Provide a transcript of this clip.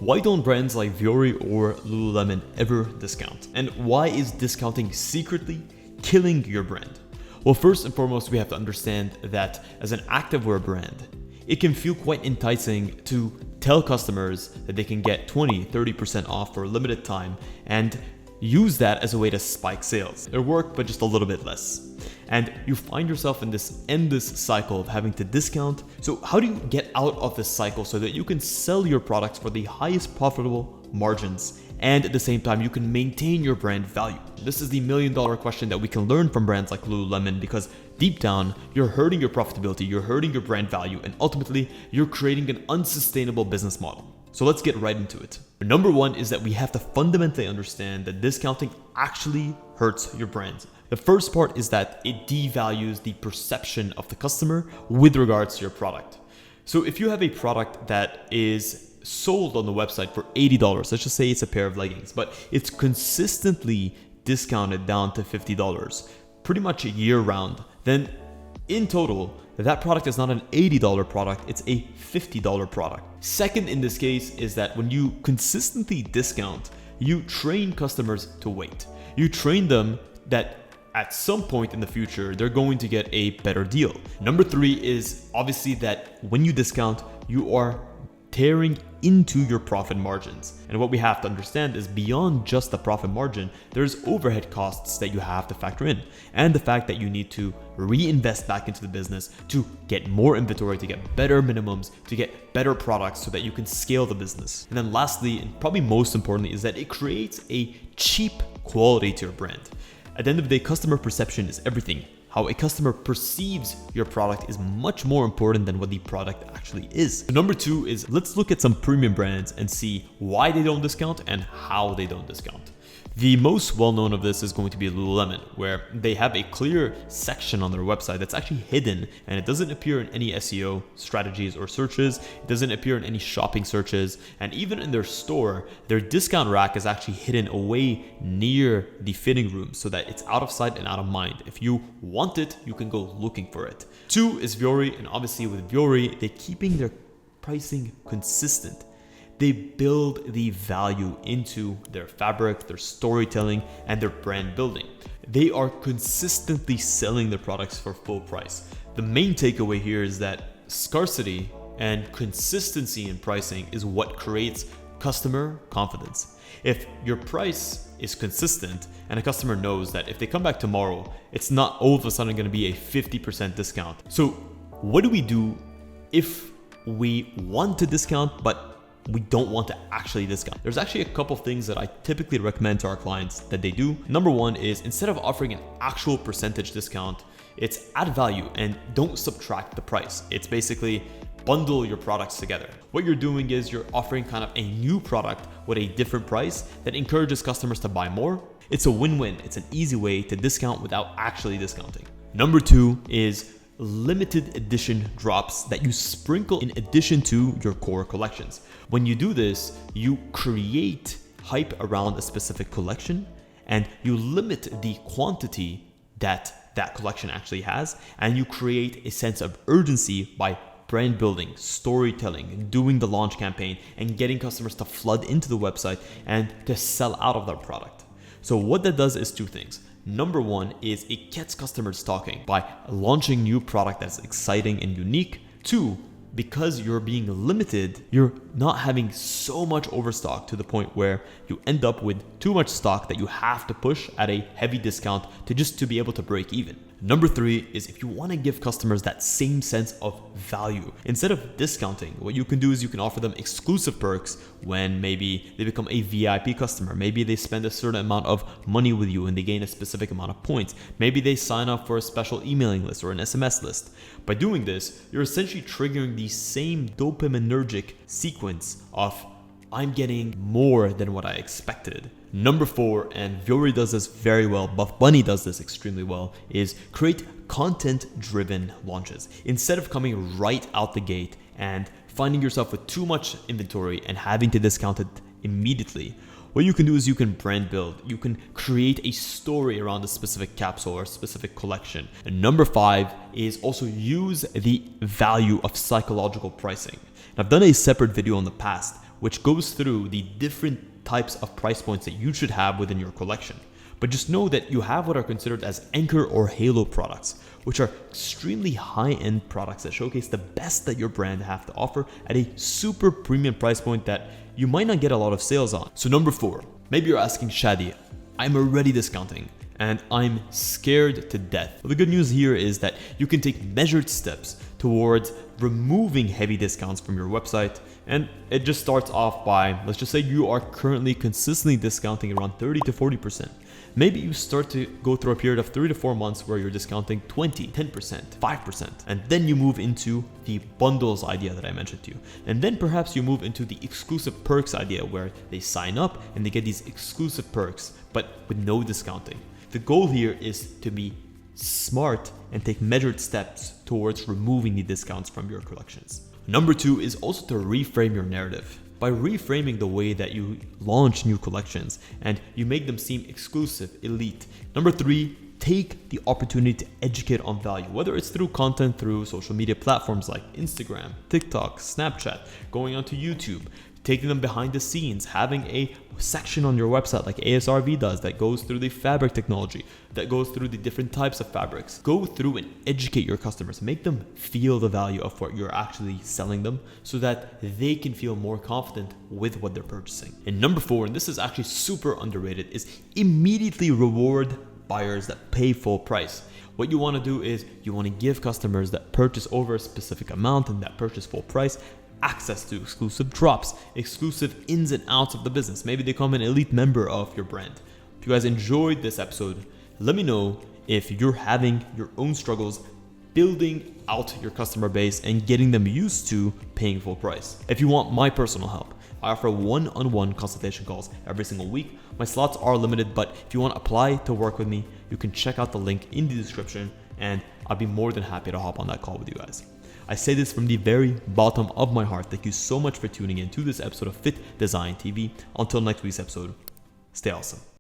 Why don't brands like Vuori or Lululemon ever discount? And why is discounting secretly killing your brand? Well, first and foremost, we have to understand that as an activewear brand, it can feel quite enticing to tell customers that they can get 20, 30% off for a limited time and use that as a way to spike sales. It'll work, but just a little bit less. And you find yourself in this endless cycle of having to discount. So how do you get out of this cycle so that you can sell your products for the highest profitable margins and at the same time you can maintain your brand value? This is the $1 million question that we can learn from brands like Lululemon, because deep down you're hurting your profitability, you're hurting your brand value, and ultimately you're creating an unsustainable business model. So let's get right into it. Number one is that we have to fundamentally understand that discounting actually hurts your brand. The first part is that it devalues the perception of the customer with regards to your product. So if you have a product that is sold on the website for $80, let's just say it's a pair of leggings, but it's consistently discounted down to $50, pretty much year round, then in total, that product is not an $80 product, it's a $50 product. Second in this case is that when you consistently discount, you train customers to wait. You train them that at some point in the future, they're going to get a better deal. Number three is obviously that when you discount, you are tearing into your profit margins. And what we have to understand is beyond just the profit margin, there's overhead costs that you have to factor in. And the fact that you need to reinvest back into the business to get more inventory, to get better minimums, to get better products so that you can scale the business. And then lastly, and probably most importantly, is that it creates a cheap quality to your brand. At the end of the day, customer perception is everything. How a customer perceives your product is much more important than what the product actually is. Number two is let's look at some premium brands and see why they don't discount and how they don't discount. The most well-known of this is going to be Lululemon, where they have a clear section on their website that's actually hidden, and it doesn't appear in any SEO strategies or searches. It doesn't appear in any shopping searches, and even in their store, their discount rack is actually hidden away near the fitting room so that it's out of sight and out of mind. If you want it, you can go looking for it. Two is Vuori, and obviously with Vuori, they're keeping their pricing consistent. They build the value into their fabric, their storytelling, and their brand building. They are consistently selling their products for full price. The main takeaway here is that scarcity and consistency in pricing is what creates customer confidence. If your price is consistent and a customer knows that if they come back tomorrow, it's not all of a sudden going to be a 50% discount. So what do we do if we want to discount, but we don't want to actually discount? There's actually a couple things that I typically recommend to our clients that they do. Number one is instead of offering an actual percentage discount, it's add value and don't subtract the price. It's basically bundle your products together. What you're doing is you're offering kind of a new product with a different price that encourages customers to buy more. It's a win-win. It's an easy way to discount without actually discounting. Number two is limited edition drops that you sprinkle in addition to your core collections. When you do this, you create hype around a specific collection and you limit the quantity that collection actually has, and you create a sense of urgency by brand building, storytelling, doing the launch campaign, and getting customers to flood into the website and to sell out of their product. So what that does is two things. Number one is it gets customers talking by launching new product that's exciting and unique. Two, because you're being limited, you're not having so much overstock to the point where you end up with too much stock that you have to push at a heavy discount to be able to break even. Number three is if you want to give customers that same sense of value, instead of discounting, what you can do is you can offer them exclusive perks when maybe they become a VIP customer. Maybe they spend a certain amount of money with you and they gain a specific amount of points. Maybe they sign up for a special emailing list or an SMS list. By doing this, you're essentially triggering the same dopaminergic sequence of I'm getting more than what I expected. Number four, and Vuori does this very well, Buff Bunny does this extremely well, is create content-driven launches. Instead of coming right out the gate and finding yourself with too much inventory and having to discount it immediately, what you can do is you can brand build. You can create a story around a specific capsule or a specific collection. And number five is also use the value of psychological pricing. And I've done a separate video in the past which goes through the different types of price points that you should have within your collection. But just know that you have what are considered as anchor or halo products, which are extremely high-end products that showcase the best that your brand have to offer at a super premium price point that you might not get a lot of sales on. So number 4, maybe you're asking, Shadi, I'm already discounting and I'm scared to death. Well, the good news here is that you can take measured steps towards removing heavy discounts from your website. And it just starts off by, let's just say you are currently consistently discounting around 30 to 40%. Maybe you start to go through a period of 3 to 4 months where you're discounting 20, 10%, 5%. And then you move into the bundles idea that I mentioned to you. And then perhaps you move into the exclusive perks idea where they sign up and they get these exclusive perks, but with no discounting. The goal here is to be smart and take measured steps towards removing the discounts from your collections. Number 2 is also to reframe your narrative. By reframing the way that you launch new collections and you make them seem exclusive, elite. Number 3, take the opportunity to educate on value, whether it's through content through social media platforms like Instagram, TikTok, Snapchat, going onto YouTube, taking them behind the scenes, having a section on your website like ASRV does that goes through the fabric technology, that goes through the different types of fabrics. Go through and educate your customers, make them feel the value of what you're actually selling them so that they can feel more confident with what they're purchasing. And number 4, and this is actually super underrated, is immediately reward buyers that pay full price. What you want to do is you want to give customers that purchase over a specific amount and that purchase full price access to exclusive drops, exclusive ins and outs of the business. Maybe they become an elite member of your brand. If you guys enjoyed this episode, let me know if you're having your own struggles building out your customer base and getting them used to paying full price. If you want my personal help, I offer one-on-one consultation calls every single week. My slots are limited, but if you want to apply to work with me, you can check out the link in the description and I'll be more than happy to hop on that call with you guys. I say this from the very bottom of my heart. Thank you so much for tuning in to this episode of Fit Design TV. Until next week's episode, stay awesome.